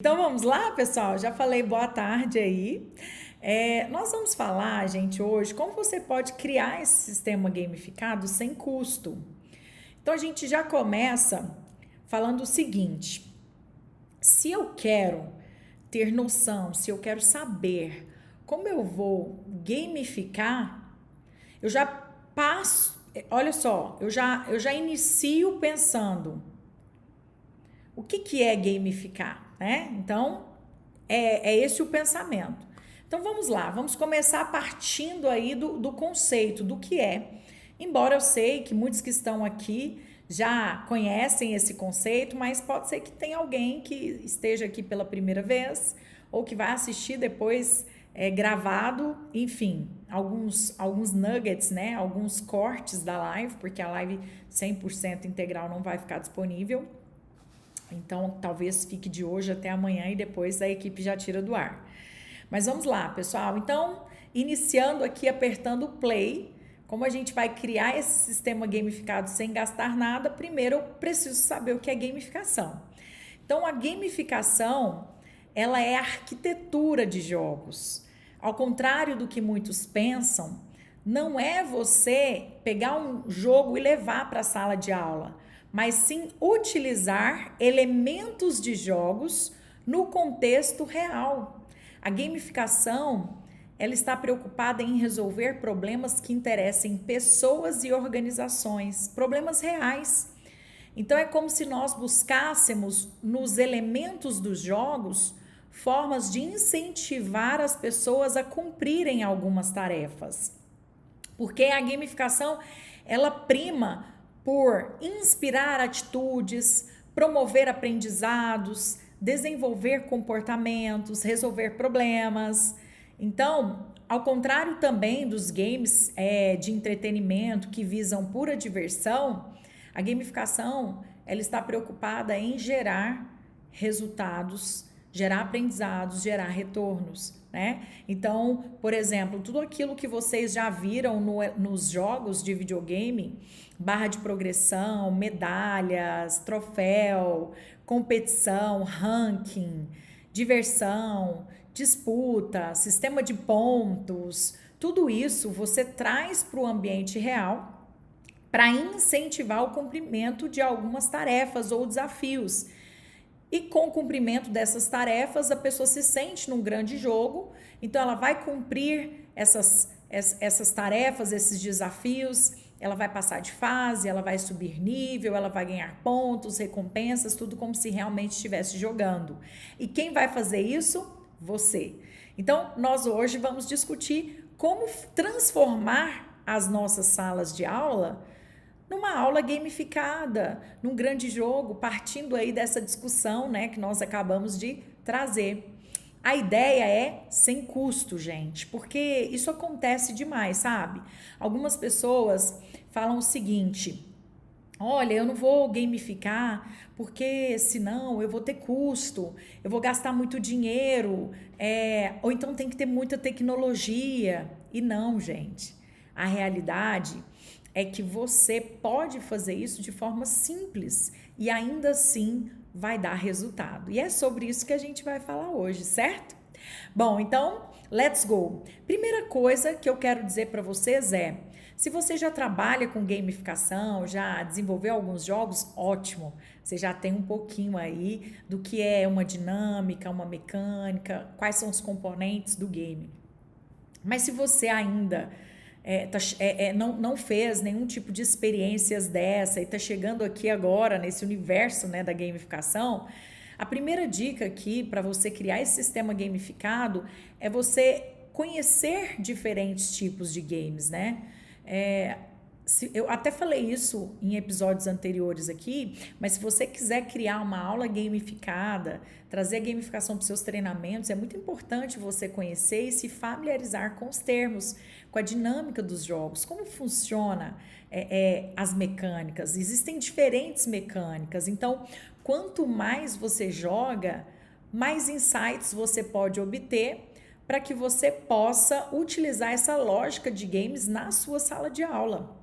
Então vamos lá, pessoal? Já falei boa tarde aí. Nós vamos falar, gente, hoje como você pode criar esse sistema gamificado sem custo. Então a gente já começa falando o seguinte: se eu quero ter noção, se eu quero saber como eu vou gamificar, eu já passo, olha só, eu já inicio pensando o que é gamificar, né? Então, é esse o pensamento. Então, vamos lá, vamos começar partindo aí do conceito, do que é. Embora eu sei que muitos que estão aqui já conhecem esse conceito, mas pode ser que tenha alguém que esteja aqui pela primeira vez ou que vai assistir depois gravado, enfim, alguns nuggets, né? Alguns cortes da live, porque a live 100% integral não vai ficar disponível. Então, talvez fique de hoje até amanhã e depois a equipe já tira do ar. Mas vamos lá, pessoal. Então, iniciando aqui, apertando o play, como a gente vai criar esse sistema gamificado sem gastar nada, primeiro eu preciso saber o que é gamificação. Então, a gamificação, ela é a arquitetura de jogos. Ao contrário do que muitos pensam, não é você pegar um jogo e levar para a sala de aula, mas sim utilizar elementos de jogos no contexto real. A gamificação, ela está preocupada em resolver problemas que interessem pessoas e organizações, problemas reais. Então é como se nós buscássemos nos elementos dos jogos formas de incentivar as pessoas a cumprirem algumas tarefas. Porque a gamificação, ela prima por inspirar atitudes, promover aprendizados, desenvolver comportamentos, resolver problemas. Então, ao contrário também dos games de entretenimento que visam pura diversão, a gamificação ela está preocupada em gerar resultados, gerar aprendizados, gerar retornos, né? Então, por exemplo, tudo aquilo que vocês já viram nos jogos de videogame, barra de progressão, medalhas, troféu, competição, ranking, diversão, disputa, sistema de pontos, tudo isso você traz para o ambiente real para incentivar o cumprimento de algumas tarefas ou desafios. E com o cumprimento dessas tarefas, a pessoa se sente num grande jogo, então ela vai cumprir essas tarefas, esses desafios, ela vai passar de fase, ela vai subir nível, ela vai ganhar pontos, recompensas, tudo como se realmente estivesse jogando. E quem vai fazer isso? Você. Então, nós hoje vamos discutir como transformar as nossas salas de aula numa aula gamificada, num grande jogo, partindo aí dessa discussão, né, que nós acabamos de trazer. A ideia é sem custo, gente, porque isso acontece demais, sabe? Algumas pessoas falam o seguinte: olha, eu não vou gamificar porque senão eu vou ter custo, eu vou gastar muito dinheiro, ou então tem que ter muita tecnologia. E não, gente. A realidade é que você pode fazer isso de forma simples e ainda assim vai dar resultado. E é sobre isso que a gente vai falar hoje, certo? Bom, então, let's go. Primeira coisa que eu quero dizer para vocês é: se você já trabalha com gamificação, já desenvolveu alguns jogos, ótimo. Você já tem um pouquinho aí do que é uma dinâmica, uma mecânica, quais são os componentes do game. Mas se você ainda não fez nenhum tipo de experiências dessa e está chegando aqui agora nesse universo, né, da gamificação, a primeira dica aqui para você criar esse sistema gamificado é você conhecer diferentes tipos de games, né? Eu até falei isso em episódios anteriores aqui, mas se você quiser criar uma aula gamificada, trazer a gamificação para os seus treinamentos, é muito importante você conhecer e se familiarizar com os termos, com a dinâmica dos jogos, como funciona as mecânicas. Existem diferentes mecânicas, então quanto mais você joga, mais insights você pode obter para que você possa utilizar essa lógica de games na sua sala de aula.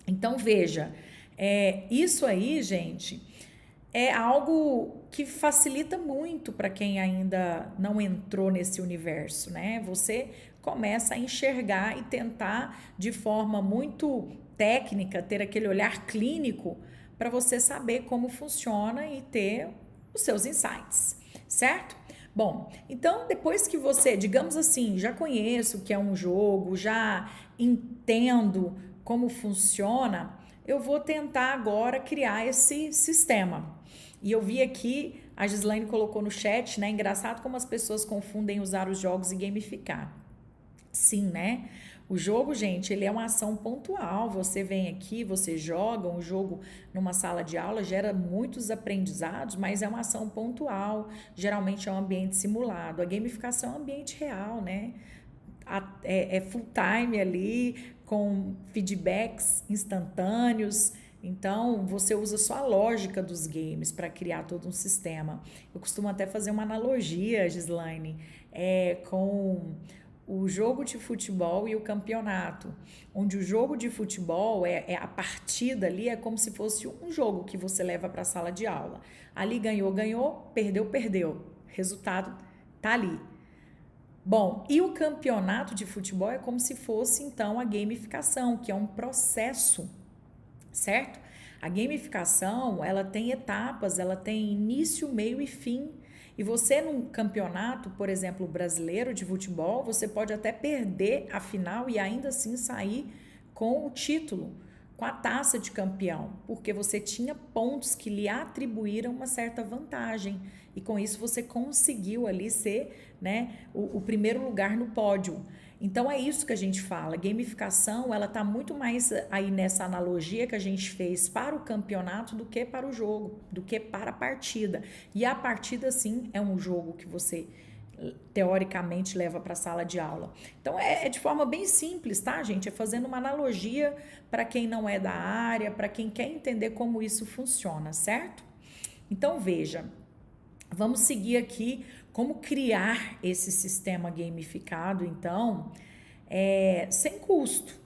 Então, veja, isso aí, gente, é algo que facilita muito para quem ainda não entrou nesse universo, né? Você começa a enxergar e tentar de forma muito técnica, ter aquele olhar clínico para você saber como funciona e ter os seus insights, certo? Bom, então depois que você, digamos assim, já conheço o que é um jogo, já entendo como funciona, eu vou tentar agora criar esse sistema. E eu vi aqui, a Gislaine colocou no chat, né? Engraçado como as pessoas confundem usar os jogos e gamificar. Sim, né? O jogo, gente, ele é uma ação pontual. Você vem aqui, você joga um jogo numa sala de aula, gera muitos aprendizados, mas é uma ação pontual. Geralmente é um ambiente simulado. A gamificação é um ambiente real, né? É full time ali, com feedbacks instantâneos. Então, você usa só a lógica dos games para criar todo um sistema. Eu costumo até fazer uma analogia, Gislaine, com o jogo de futebol e o campeonato, onde o jogo de futebol a partida ali é como se fosse um jogo que você leva para a sala de aula. Ali ganhou, ganhou, perdeu, perdeu. Resultado tá ali. Bom, e o campeonato de futebol é como se fosse então a gamificação, que é um processo, certo? A gamificação, ela tem etapas, ela tem início, meio e fim. E você num campeonato, por exemplo, brasileiro de futebol, você pode até perder a final e ainda assim sair com o título, com a taça de campeão, porque você tinha pontos que lhe atribuíram uma certa vantagem e com isso você conseguiu ali ser, né, o primeiro lugar no pódio. Então é isso que a gente fala, gamificação, ela tá muito mais aí nessa analogia que a gente fez para o campeonato do que para o jogo, do que para a partida. E a partida sim é um jogo que você teoricamente leva para a sala de aula. Então é de forma bem simples, tá, gente? É fazendo uma analogia para quem não é da área, para quem quer entender como isso funciona, certo? Então veja, vamos seguir aqui como criar esse sistema gamificado, então, sem custo,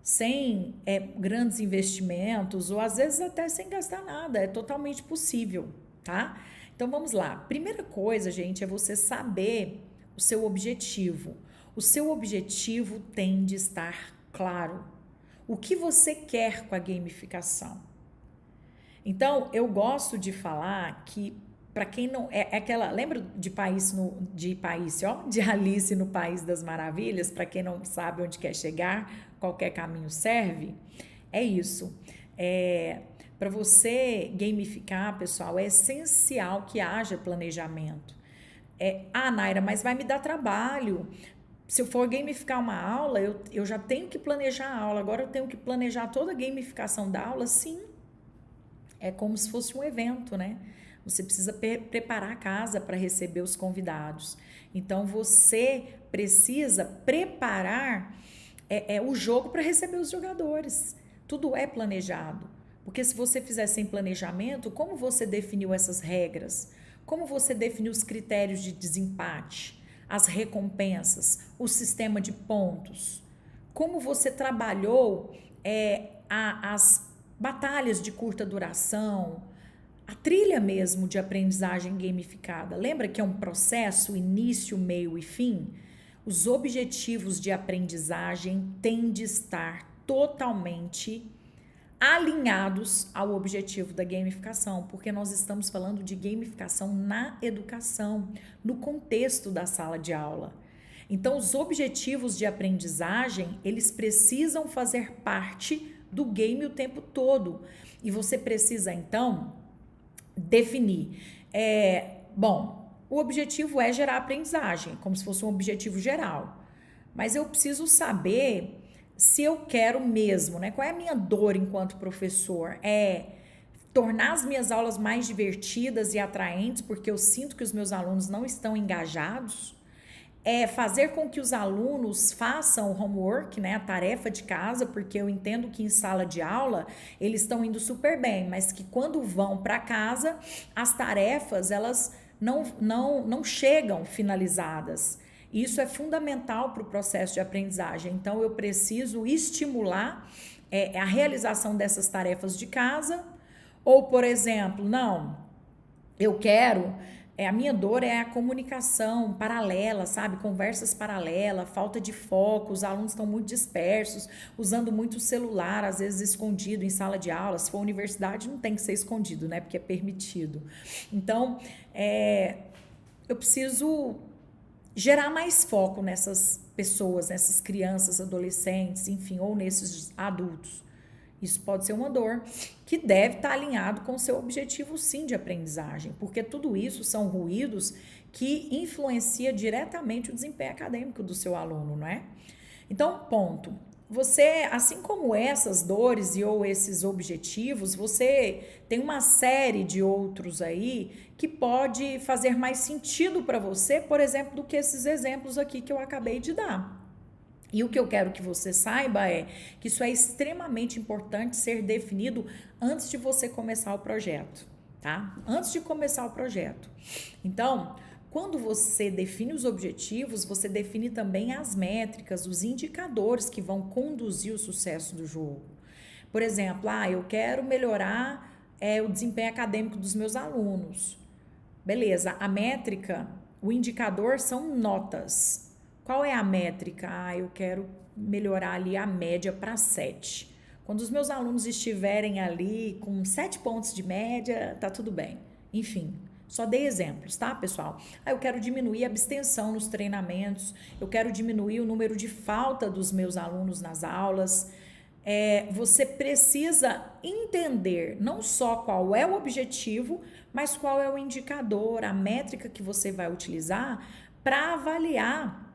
sem grandes investimentos ou às vezes até sem gastar nada, é totalmente possível, tá? Então vamos lá. Primeira coisa, gente, é você saber o seu objetivo. O seu objetivo tem de estar claro. O que você quer com a gamificação? Então, eu gosto de falar que para quem não aquela, lembra de de Alice no País das Maravilhas, para quem não sabe onde quer chegar, qualquer caminho serve. É isso. Para você gamificar, pessoal, é essencial que haja planejamento. Naira, mas vai me dar trabalho. Se eu for gamificar uma aula, eu já tenho que planejar a aula, agora eu tenho que planejar toda a gamificação da aula, sim. É como se fosse um evento, né? Você precisa preparar a casa para receber os convidados. Então, você precisa preparar o jogo para receber os jogadores. Tudo é planejado. Porque se você fizer sem planejamento, como você definiu essas regras? Como você definiu os critérios de desempate? As recompensas? O sistema de pontos? Como você trabalhou as batalhas de curta duração, a trilha mesmo de aprendizagem gamificada? Lembra que é um processo, início, meio e fim? Os objetivos de aprendizagem têm de estar totalmente alinhados ao objetivo da gamificação, porque nós estamos falando de gamificação na educação, no contexto da sala de aula. Então, os objetivos de aprendizagem, eles precisam fazer parte do game o tempo todo. E você precisa, então, definir. O objetivo é gerar aprendizagem, como se fosse um objetivo geral. Mas eu preciso saber se eu quero mesmo, né? Qual é a minha dor enquanto professor? Tornar as minhas aulas mais divertidas e atraentes, porque eu sinto que os meus alunos não estão engajados? Fazer com que os alunos façam o homework, né, a tarefa de casa, porque eu entendo que em sala de aula eles estão indo super bem, mas que quando vão para casa, as tarefas elas não chegam finalizadas. Isso é fundamental para o processo de aprendizagem. Então, eu preciso estimular a realização dessas tarefas de casa, ou, por exemplo, Eu quero, a minha dor é a comunicação paralela, sabe? Conversas paralelas, falta de foco, os alunos estão muito dispersos, usando muito o celular, às vezes escondido em sala de aula. Se for universidade, não tem que ser escondido, né? Porque é permitido. Então, eu preciso gerar mais foco nessas pessoas, nessas crianças, adolescentes, enfim, ou nesses adultos. Isso pode ser uma dor que deve estar alinhado com o seu objetivo, sim, de aprendizagem, porque tudo isso são ruídos que influenciam diretamente o desempenho acadêmico do seu aluno, não é? Então, ponto. Você, assim como essas dores e ou esses objetivos, você tem uma série de outros aí que pode fazer mais sentido para você, por exemplo, do que esses exemplos aqui que eu acabei de dar. E o que eu quero que você saiba é que isso é extremamente importante ser definido antes de você começar o projeto, tá? Antes de começar o projeto. Então, quando você define os objetivos, você define também as métricas, os indicadores que vão conduzir o sucesso do jogo. Por exemplo, eu quero melhorar o desempenho acadêmico dos meus alunos. Beleza, a métrica, o indicador são notas. Qual é a métrica? Eu quero melhorar ali a média para 7. Quando os meus alunos estiverem ali com 7 pontos de média, tá tudo bem. Enfim, só dei exemplos, tá, pessoal? Eu quero diminuir a abstenção nos treinamentos, eu quero diminuir o número de falta dos meus alunos nas aulas. Você precisa entender não só qual é o objetivo, mas qual é o indicador, a métrica que você vai utilizar para avaliar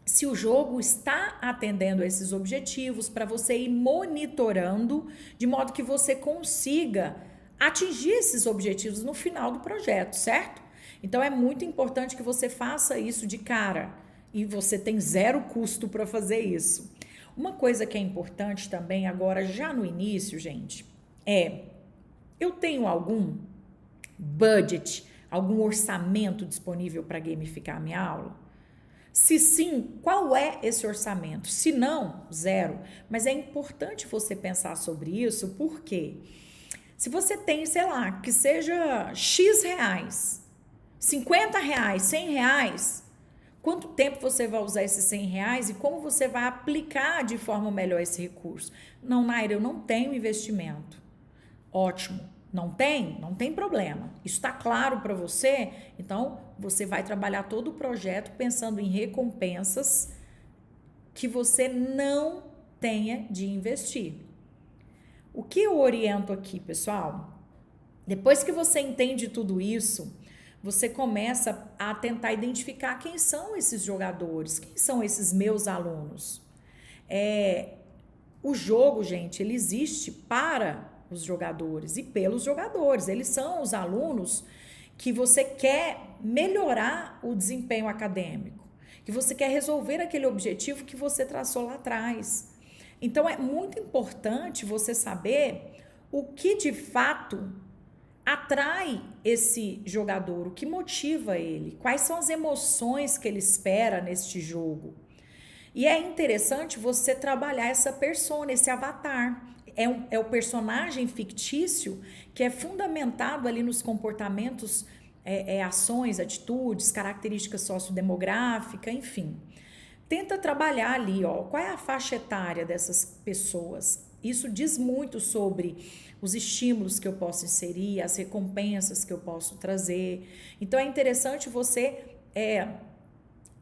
se o jogo está atendendo a esses objetivos, para você ir monitorando, de modo que você consiga atingir esses objetivos no final do projeto, certo? Então é muito importante que você faça isso de cara e você tem zero custo para fazer isso. Uma coisa que é importante também agora, já no início, gente, eu tenho algum budget, algum orçamento disponível para gamificar a minha aula? Se sim, qual é esse orçamento? Se não, zero. Mas é importante você pensar sobre isso, porque se você tem, sei lá, que seja X reais, 50 reais, 100 reais, quanto tempo você vai usar esses 100 reais e como você vai aplicar de forma melhor esse recurso? Não, Naira, eu não tenho investimento. Ótimo. Não tem? Não tem problema. Isso está claro para você? Então, você vai trabalhar todo o projeto pensando em recompensas que você não tenha de investir. O que eu oriento aqui, pessoal? Depois que você entende tudo isso, você começa a tentar identificar quem são esses jogadores, quem são esses meus alunos. O jogo, gente, ele existe para os jogadores e pelos jogadores. Eles são os alunos que você quer melhorar o desempenho acadêmico, que você quer resolver aquele objetivo que você traçou lá atrás. Então é muito importante você saber o que de fato atrai esse jogador, o que motiva ele, quais são as emoções que ele espera neste jogo. E é interessante você trabalhar essa persona, esse avatar. É o personagem fictício que é fundamentado ali nos comportamentos, ações, atitudes, características sociodemográficas, enfim. Tenta trabalhar ali, qual é a faixa etária dessas pessoas. Isso diz muito sobre os estímulos que eu posso inserir, as recompensas que eu posso trazer. Então é interessante você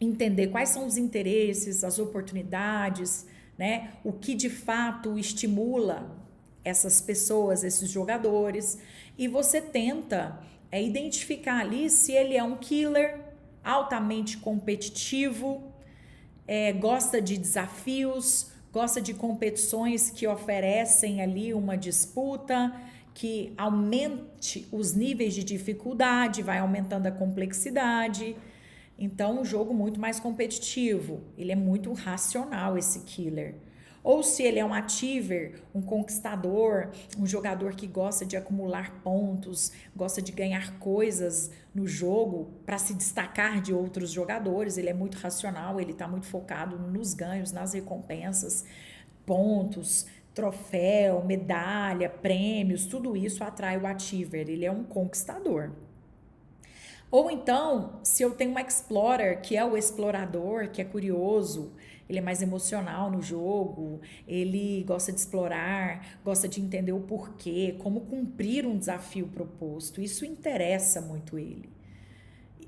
entender quais são os interesses, as oportunidades, né? O que de fato estimula essas pessoas, esses jogadores, e você tenta identificar ali se ele é um killer, altamente competitivo, gosta de desafios, gosta de competições que oferecem ali uma disputa, que aumente os níveis de dificuldade, vai aumentando a complexidade. Então, um jogo muito mais competitivo. Ele é muito racional, esse killer. Ou se ele é um achiever, um conquistador, um jogador que gosta de acumular pontos, gosta de ganhar coisas no jogo para se destacar de outros jogadores. Ele é muito racional, ele está muito focado nos ganhos, nas recompensas, pontos, troféu, medalha, prêmios, tudo isso atrai o achiever. Ele é um conquistador. Ou então, se eu tenho um explorer, que é o explorador, que é curioso, ele é mais emocional no jogo, ele gosta de explorar, gosta de entender o porquê, como cumprir um desafio proposto. Isso interessa muito ele.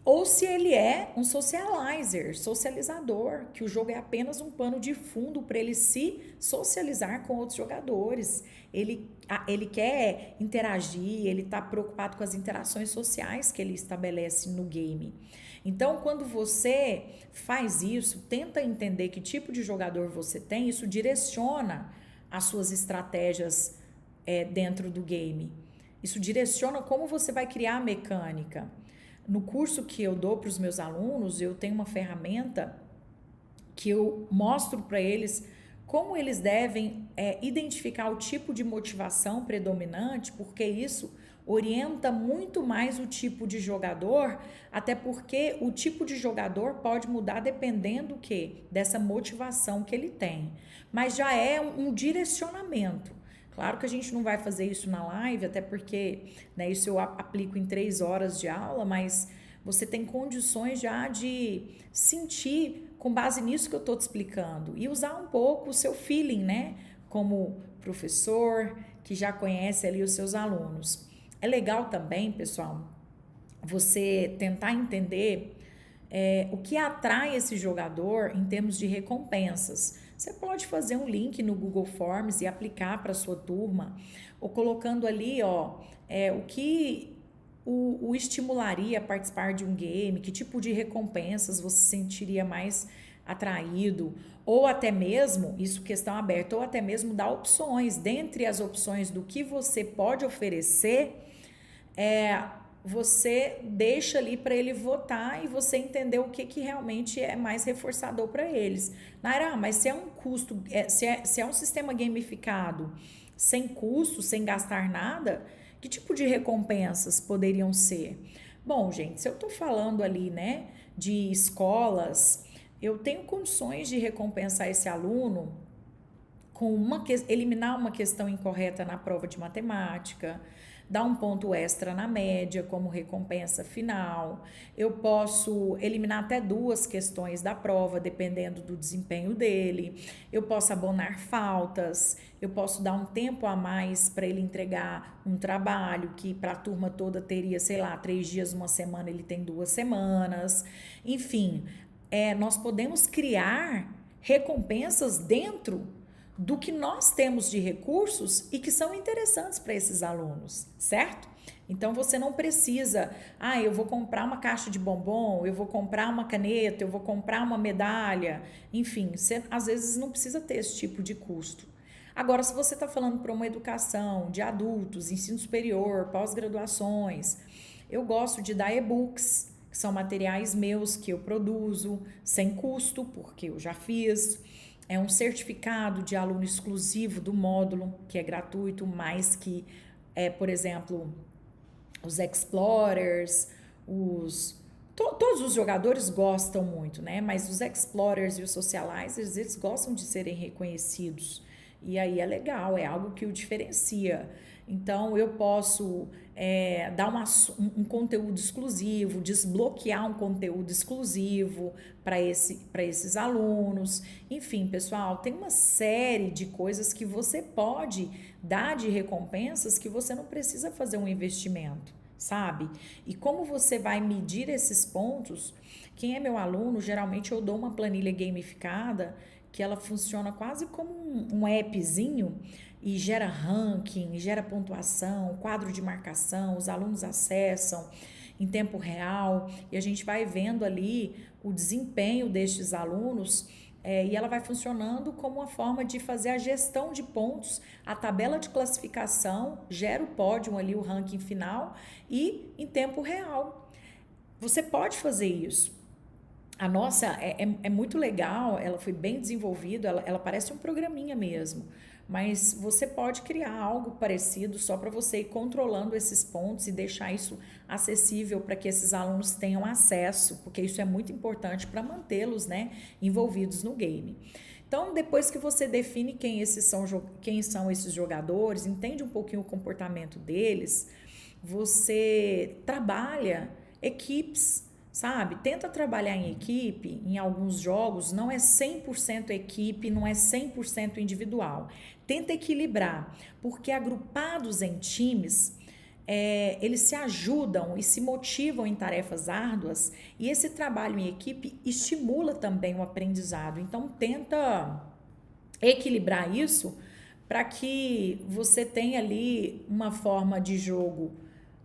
Ou se ele é um socializer, socializador, que o jogo é apenas um pano de fundo para ele se socializar com outros jogadores. Ele quer interagir, ele está preocupado com as interações sociais que ele estabelece no game. Então, quando você faz isso, tenta entender que tipo de jogador você tem, isso direciona as suas estratégias dentro do game. Isso direciona como você vai criar a mecânica. No curso que eu dou para os meus alunos, eu tenho uma ferramenta que eu mostro para eles como eles devem identificar o tipo de motivação predominante, porque isso orienta muito mais o tipo de jogador, até porque o tipo de jogador pode mudar dependendo do que? Dessa motivação que ele tem. Mas já é um direcionamento. Claro que a gente não vai fazer isso na live, até porque isso eu aplico em 3 horas de aula, mas você tem condições já de sentir com base nisso que eu estou te explicando e usar um pouco o seu feeling, né? Como professor que já conhece ali os seus alunos. É legal também, pessoal, você tentar entender o que atrai esse jogador em termos de recompensas. Você pode fazer um link no Google Forms e aplicar para a sua turma, ou colocando ali o que o estimularia a participar de um game, que tipo de recompensas você se sentiria mais atraído, ou até mesmo, isso questão aberta, ou até mesmo dar opções. Dentre as opções do que você pode oferecer, você deixa ali para ele votar e você entender o que realmente é mais reforçador para eles. Naira, mas se é um custo, se é um sistema gamificado sem custo, sem gastar nada, que tipo de recompensas poderiam ser? Bom, gente, se eu estou falando ali, né, de escolas, eu tenho condições de recompensar esse aluno com eliminar uma questão incorreta na prova de matemática, dar um ponto extra na média como recompensa final. Eu posso eliminar até 2 questões da prova, dependendo do desempenho dele. Eu posso abonar faltas. Eu posso dar um tempo a mais para ele entregar um trabalho que para a turma toda teria, 3 dias, 1 semana, ele tem 2 semanas. Enfim, nós podemos criar recompensas dentro do que nós temos de recursos e que são interessantes para esses alunos, certo? Então você não precisa, eu vou comprar uma caixa de bombom, eu vou comprar uma caneta, eu vou comprar uma medalha, enfim, você às vezes não precisa ter esse tipo de custo. Agora, se você está falando para uma educação de adultos, ensino superior, pós-graduações, eu gosto de dar e-books, que são materiais meus que eu produzo, sem custo, porque eu já fiz. É um certificado de aluno exclusivo do módulo, que é gratuito, mais que, por exemplo, os explorers, todos os jogadores gostam muito, né? Mas os explorers e os socializers, eles gostam de serem reconhecidos. E aí é legal, é algo que o diferencia. Então, eu posso dar um conteúdo exclusivo, desbloquear um conteúdo exclusivo para esses alunos. Enfim, pessoal, tem uma série de coisas que você pode dar de recompensas que você não precisa fazer um investimento, sabe? E como você vai medir esses pontos? Quem é meu aluno, geralmente eu dou uma planilha gamificada que ela funciona quase como um appzinho e gera ranking, gera pontuação, quadro de marcação, os alunos acessam em tempo real e a gente vai vendo ali o desempenho destes alunos e ela vai funcionando como uma forma de fazer a gestão de pontos, a tabela de classificação, gera o pódio ali, o ranking final e em tempo real. Você pode fazer isso. A nossa é muito legal, ela foi bem desenvolvida, ela parece um programinha mesmo, mas você pode criar algo parecido só para você ir controlando esses pontos e deixar isso acessível para que esses alunos tenham acesso, porque isso é muito importante para mantê-los, né, envolvidos no game. Então, depois que você define quem são esses jogadores, entende um pouquinho o comportamento deles, você trabalha equipes, sabe? Tenta trabalhar em equipe, em alguns jogos não é 100% equipe, não é 100% individual. Tenta equilibrar, porque agrupados em times, eles se ajudam e se motivam em tarefas árduas, e esse trabalho em equipe estimula também o aprendizado. Então, tenta equilibrar isso para que você tenha ali uma forma de jogo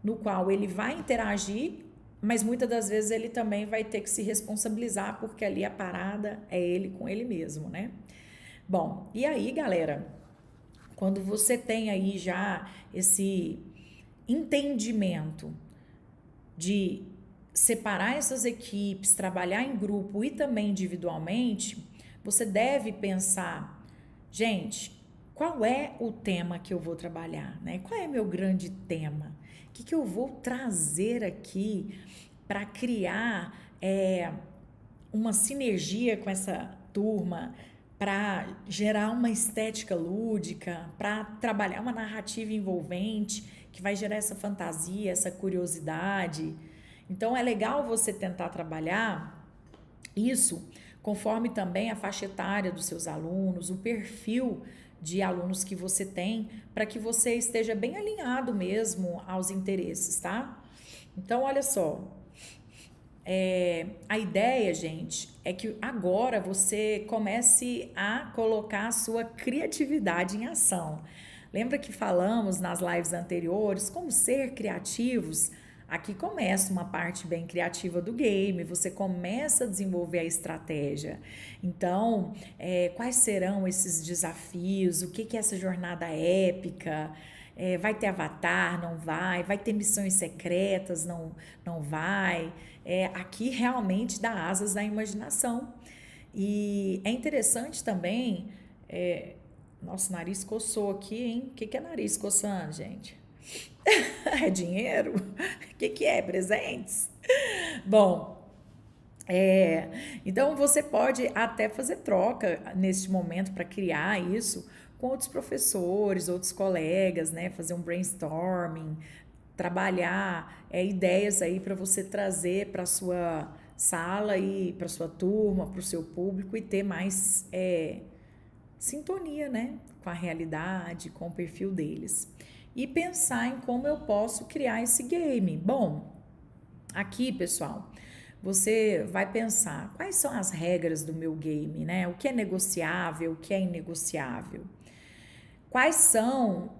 no qual ele vai interagir, mas muitas das vezes ele também vai ter que se responsabilizar, porque ali a parada é ele com ele mesmo, né? Bom, e aí, galera, quando você tem aí já esse entendimento de separar essas equipes, trabalhar em grupo e também individualmente, você deve pensar, gente, qual é o tema que eu vou trabalhar, né? Qual é meu grande tema? O que eu vou trazer aqui para criar uma sinergia com essa turma, para gerar uma estética lúdica, para trabalhar uma narrativa envolvente que vai gerar essa fantasia, essa curiosidade. Então é legal você tentar trabalhar isso conforme também a faixa etária dos seus alunos, o perfil de alunos que você tem, para que você esteja bem alinhado mesmo aos interesses, tá? Então, olha só, a ideia, gente, é que agora você comece a colocar a sua criatividade em ação. Lembra que falamos nas lives anteriores como ser criativos? Aqui começa uma parte bem criativa do game, você começa a desenvolver a estratégia. Então, quais serão esses desafios? O que é essa jornada épica? Vai ter avatar? Não vai? Vai ter missões secretas? Não vai? Aqui realmente dá asas à imaginação. E é interessante também... Nossa, o nariz coçou aqui, hein? O que é nariz coçando, gente? É dinheiro? O que é? Presentes? Bom, então você pode até fazer troca neste momento para criar isso com outros professores, outros colegas, né? Fazer um brainstorming, trabalhar ideias aí para você trazer para sua sala e para sua turma, para o seu público e ter mais sintonia, né? Com a realidade, com o perfil deles. E pensar em como eu posso criar esse game. Bom, aqui, pessoal, você vai pensar quais são as regras do meu game, né? O que é negociável, o que é inegociável. Quais são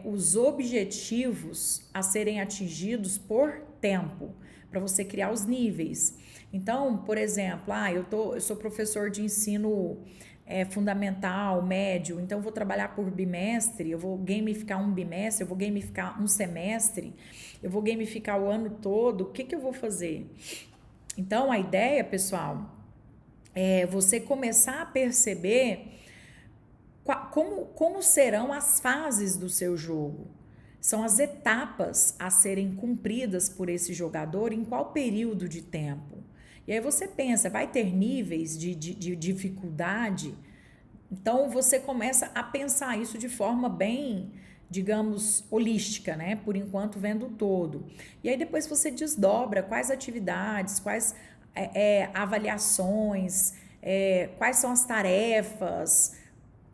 os objetivos a serem atingidos por tempo, para você criar os níveis. Então, por exemplo, eu sou professor de ensino fundamental, médio, então eu vou trabalhar por bimestre, eu vou gamificar um bimestre, eu vou gamificar um semestre, eu vou gamificar o ano todo, o que eu vou fazer? Então, a ideia, pessoal, é você começar a perceber como serão as fases do seu jogo. São as etapas a serem cumpridas por esse jogador em qual período de tempo. E aí você pensa, vai ter níveis de dificuldade? Então você começa a pensar isso de forma bem, digamos, holística, né? Por enquanto vendo o todo. E aí depois você desdobra quais atividades, quais avaliações, quais são as tarefas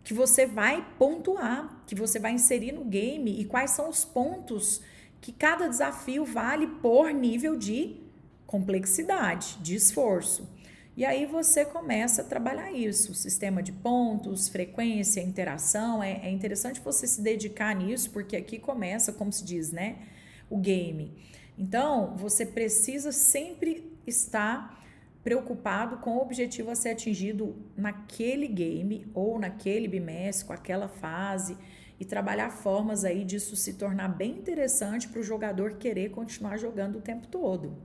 que você vai pontuar, que você vai inserir no game e quais são os pontos que cada desafio vale por nível de complexidade, de esforço. E aí você começa a trabalhar isso, sistema de pontos, frequência, interação. É interessante você se dedicar nisso, porque aqui começa, como se diz, né, o game. Então, você precisa sempre estar preocupado com o objetivo a ser atingido naquele game ou naquele bimestre, com aquela fase, e trabalhar formas aí disso se tornar bem interessante para o jogador querer continuar jogando o tempo todo.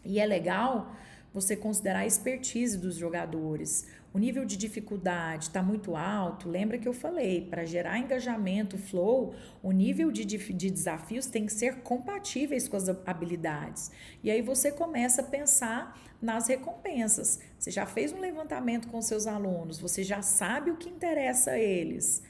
E é legal você considerar a expertise dos jogadores. O nível de dificuldade está muito alto, lembra que eu falei, para gerar engajamento, flow, o nível de desafios tem que ser compatíveis com as habilidades. E aí você começa a pensar nas recompensas. Você já fez um levantamento com seus alunos, você já sabe o que interessa a eles.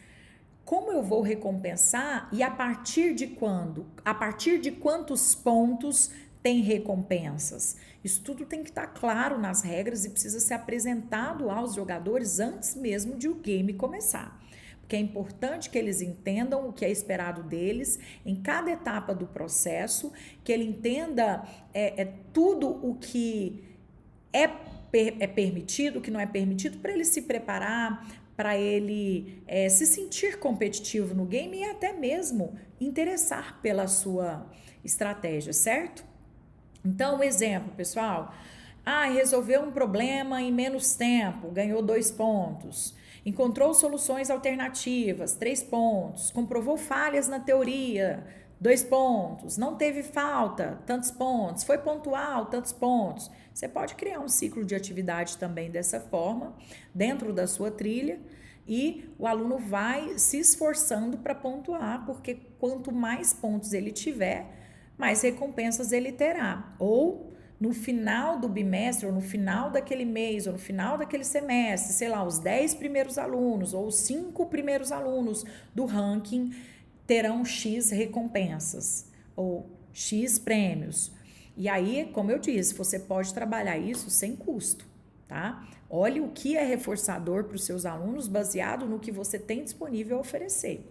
Como eu vou recompensar e a partir de quando? A partir de quantos pontos tem recompensas. Isso tudo tem que estar claro nas regras e precisa ser apresentado aos jogadores antes mesmo de o game começar. Porque é importante que eles entendam o que é esperado deles em cada etapa do processo, que ele entenda tudo o que é permitido, o que não é permitido, para ele se preparar, para ele se sentir competitivo no game e até mesmo interessar pela sua estratégia, certo? Então, um exemplo, pessoal. Resolveu um problema em menos tempo, ganhou 2 pontos. Encontrou soluções alternativas, 3 pontos. Comprovou falhas na teoria, 2 pontos. Não teve falta, tantos pontos. Foi pontual, tantos pontos. Você pode criar um ciclo de atividade também dessa forma, dentro da sua trilha, e o aluno vai se esforçando para pontuar, porque quanto mais pontos ele tiver, mais recompensas ele terá. Ou no final do bimestre, ou no final daquele mês, ou no final daquele semestre, sei lá, os 10 primeiros alunos, ou os 5 primeiros alunos do ranking terão X recompensas, ou X prêmios. E aí, como eu disse, você pode trabalhar isso sem custo, tá? Olhe o que é reforçador para os seus alunos baseado no que você tem disponível a oferecer.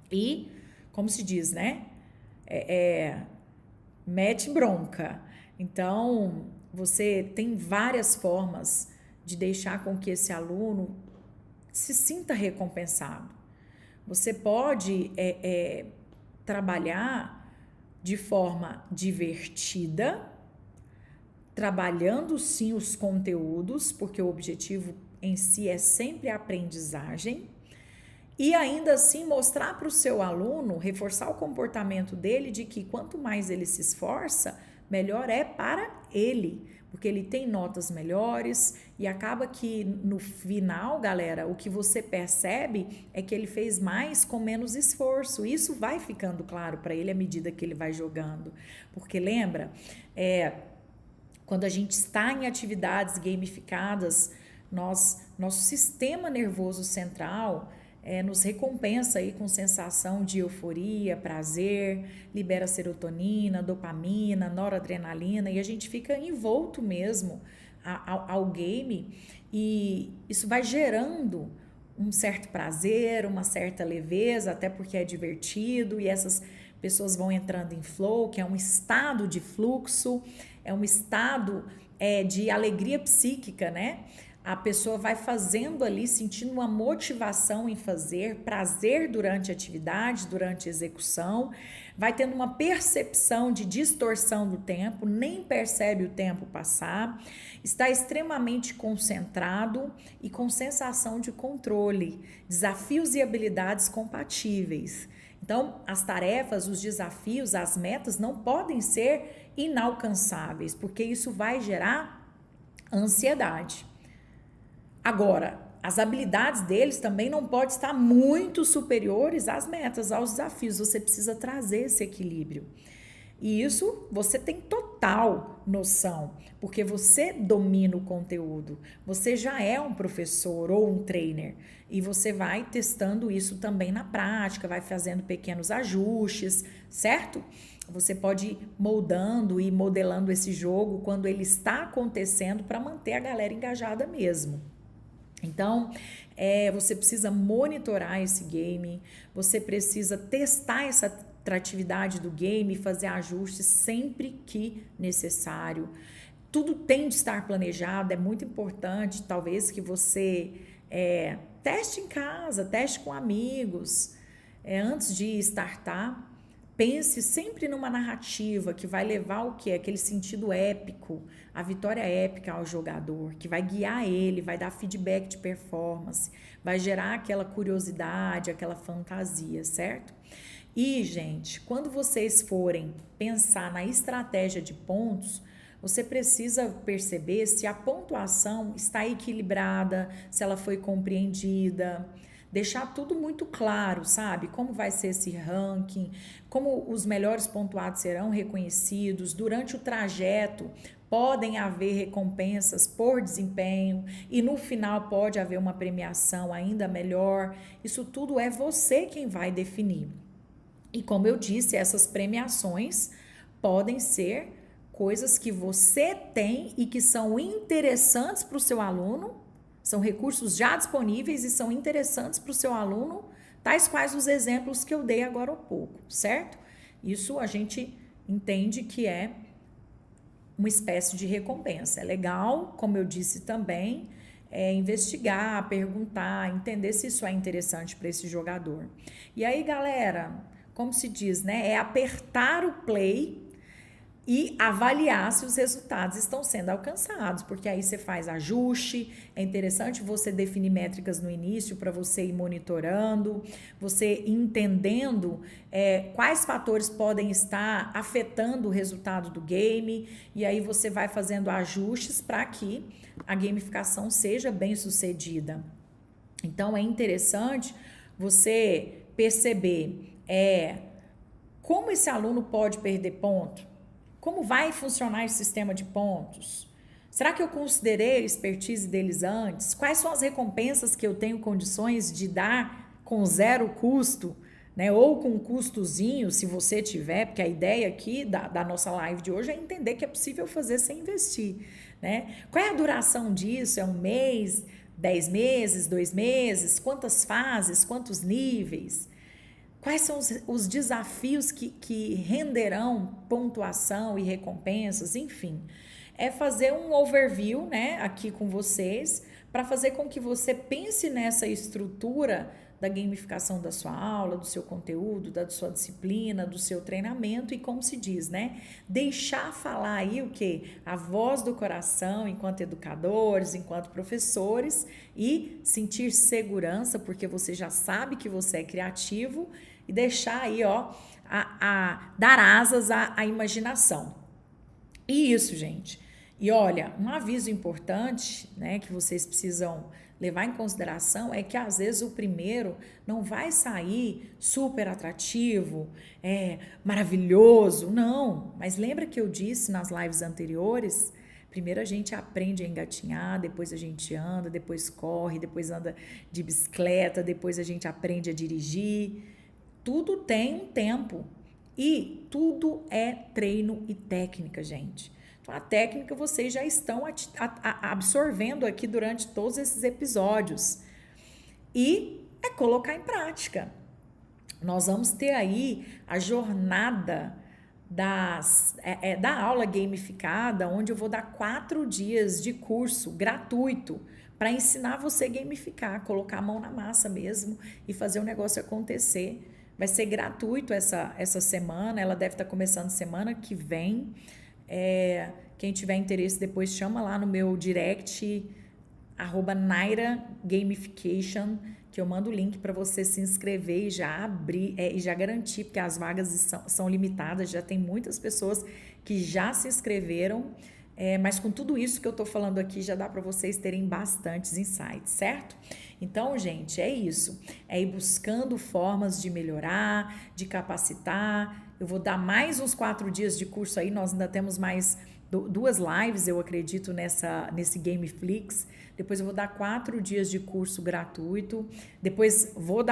E, como se diz, né? Mete bronca. Então, você tem várias formas de deixar com que esse aluno se sinta recompensado. Você pode trabalhar de forma divertida, trabalhando sim os conteúdos, porque o objetivo em si é sempre a aprendizagem, e ainda assim mostrar para o seu aluno, reforçar o comportamento dele de que quanto mais ele se esforça, melhor é para ele, porque ele tem notas melhores e acaba que no final, galera, o que você percebe é que ele fez mais com menos esforço. Isso vai ficando claro para ele à medida que ele vai jogando, porque lembra, quando a gente está em atividades gamificadas, nosso sistema nervoso central nos recompensa aí com sensação de euforia, prazer, libera serotonina, dopamina, noradrenalina, e a gente fica envolto mesmo ao game, e isso vai gerando um certo prazer, uma certa leveza, até porque é divertido, e essas pessoas vão entrando em flow, que é um estado de fluxo, é um estado de alegria psíquica, né? A pessoa vai fazendo ali, sentindo uma motivação em fazer, prazer durante a atividade, durante a execução, vai tendo uma percepção de distorção do tempo, nem percebe o tempo passar, está extremamente concentrado e com sensação de controle, desafios e habilidades compatíveis. Então, as tarefas, os desafios, as metas não podem ser inalcançáveis, porque isso vai gerar ansiedade. Agora, as habilidades deles também não podem estar muito superiores às metas, aos desafios. Você precisa trazer esse equilíbrio. E isso você tem total noção, porque você domina o conteúdo. Você já é um professor ou um trainer e você vai testando isso também na prática, vai fazendo pequenos ajustes, certo? Você pode ir moldando e modelando esse jogo quando ele está acontecendo para manter a galera engajada mesmo. Então, você precisa monitorar esse game, você precisa testar essa atratividade do game, fazer ajustes sempre que necessário. Tudo tem de estar planejado, é muito importante, talvez, que você teste em casa, teste com amigos, antes de startar. Pense sempre numa narrativa que vai levar o quê? Aquele sentido épico, a vitória épica ao jogador, que vai guiar ele, vai dar feedback de performance, vai gerar aquela curiosidade, aquela fantasia, certo? E, gente, quando vocês forem pensar na estratégia de pontos, você precisa perceber se a pontuação está equilibrada, se ela foi compreendida, deixar tudo muito claro, sabe? Como vai ser esse ranking, como os melhores pontuados serão reconhecidos durante o trajeto. Podem haver recompensas por desempenho e no final pode haver uma premiação ainda melhor. Isso tudo é você quem vai definir. E como eu disse, essas premiações podem ser coisas que você tem e que são interessantes para o seu aluno, são recursos já disponíveis e são interessantes para o seu aluno, tais quais os exemplos que eu dei agora há pouco, certo? Isso a gente entende que é uma espécie de recompensa. É legal, como eu disse também, investigar, perguntar, entender se isso é interessante para esse jogador. E aí, galera, como se diz, né? É apertar o play e avaliar se os resultados estão sendo alcançados, porque aí você faz ajuste. É interessante você definir métricas no início para você ir monitorando, você entendendo quais fatores podem estar afetando o resultado do game, e aí você vai fazendo ajustes para que a gamificação seja bem sucedida. Então é interessante você perceber como esse aluno pode perder ponto. Como vai funcionar esse sistema de pontos? Será que eu considerei a expertise deles antes? Quais são as recompensas que eu tenho condições de dar com zero custo, né? Ou com um custozinho, se você tiver, porque a ideia aqui da nossa live de hoje é entender que é possível fazer sem investir, né? Qual é a duração disso? É um mês, 10 meses, 2 meses? Quantas fases? Quantos níveis? Quais são os desafios que renderão pontuação e recompensas, enfim. É fazer um overview, né, aqui com vocês, para fazer com que você pense nessa estrutura da gamificação da sua aula, do seu conteúdo, da sua disciplina, do seu treinamento e, como se diz, né, deixar falar aí o quê? A voz do coração enquanto educadores, enquanto professores e sentir segurança, porque você já sabe que você é criativo e deixar aí, ó, dar asas à imaginação. E isso, gente. E olha, um aviso importante, né, que vocês precisam levar em consideração é que às vezes o primeiro não vai sair super atrativo, maravilhoso, não. Mas lembra que eu disse nas lives anteriores? Primeiro a gente aprende a engatinhar, depois a gente anda, depois corre, depois anda de bicicleta, depois a gente aprende a dirigir. Tudo tem um tempo e tudo é treino e técnica, gente. Então, a técnica vocês já estão absorvendo aqui durante todos esses episódios. E é colocar em prática. Nós vamos ter aí a jornada da aula gamificada, onde eu vou dar 4 dias de curso gratuito para ensinar você a gamificar, colocar a mão na massa mesmo e fazer o negócio acontecer. Vai ser gratuito essa semana, ela deve estar começando semana que vem. Quem tiver interesse depois chama lá no meu direct, @NairaGamification, que eu mando o link para você se inscrever e já abrir e já garantir, porque as vagas são limitadas, já tem muitas pessoas que já se inscreveram, mas com tudo isso que eu estou falando aqui já dá para vocês terem bastantes insights, certo? Então, gente, é isso. É ir buscando formas de melhorar, de capacitar. Eu vou dar mais uns 4 dias de curso aí, nós ainda temos mais 2 lives, eu acredito, nesse Gameflix. Depois eu vou dar 4 dias de curso gratuito. Depois vou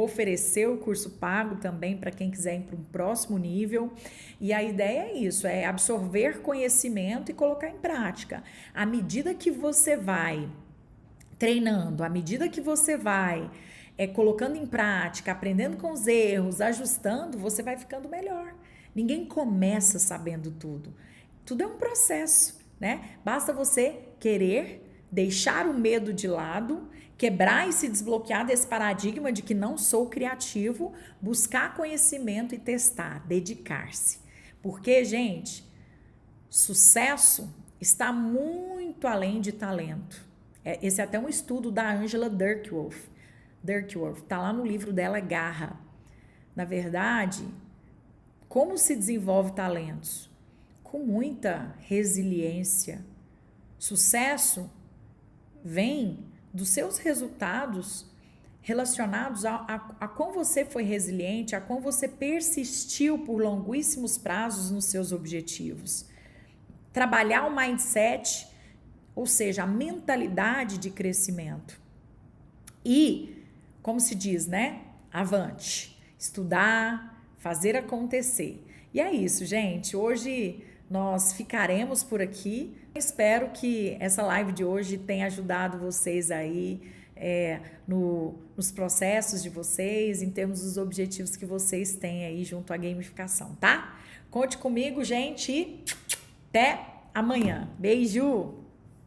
oferecer o curso pago também para quem quiser ir para um próximo nível. E a ideia é isso, é absorver conhecimento e colocar em prática. À medida que você vai treinando, à medida que você vai colocando em prática, aprendendo com os erros, ajustando, você vai ficando melhor. Ninguém começa sabendo tudo. Tudo é um processo, né? Basta você querer, deixar o medo de lado, quebrar e se desbloquear desse paradigma de que não sou criativo, buscar conhecimento e testar, dedicar-se. Porque, gente, sucesso está muito além de talento. Esse é até um estudo da Angela Duckworth. Está lá no livro dela, Garra. Na verdade, como se desenvolve talentos? Com muita resiliência. Sucesso vem dos seus resultados relacionados a como você foi resiliente, a como você persistiu por longuíssimos prazos nos seus objetivos. Trabalhar o mindset, ou seja, a mentalidade de crescimento. E, como se diz, né? Avante. Estudar, fazer acontecer. E é isso, gente. Hoje nós ficaremos por aqui. Espero que essa live de hoje tenha ajudado vocês aí nos processos de vocês, em termos dos objetivos que vocês têm aí junto à gamificação, tá? Conte comigo, gente, e até amanhã. Beijo!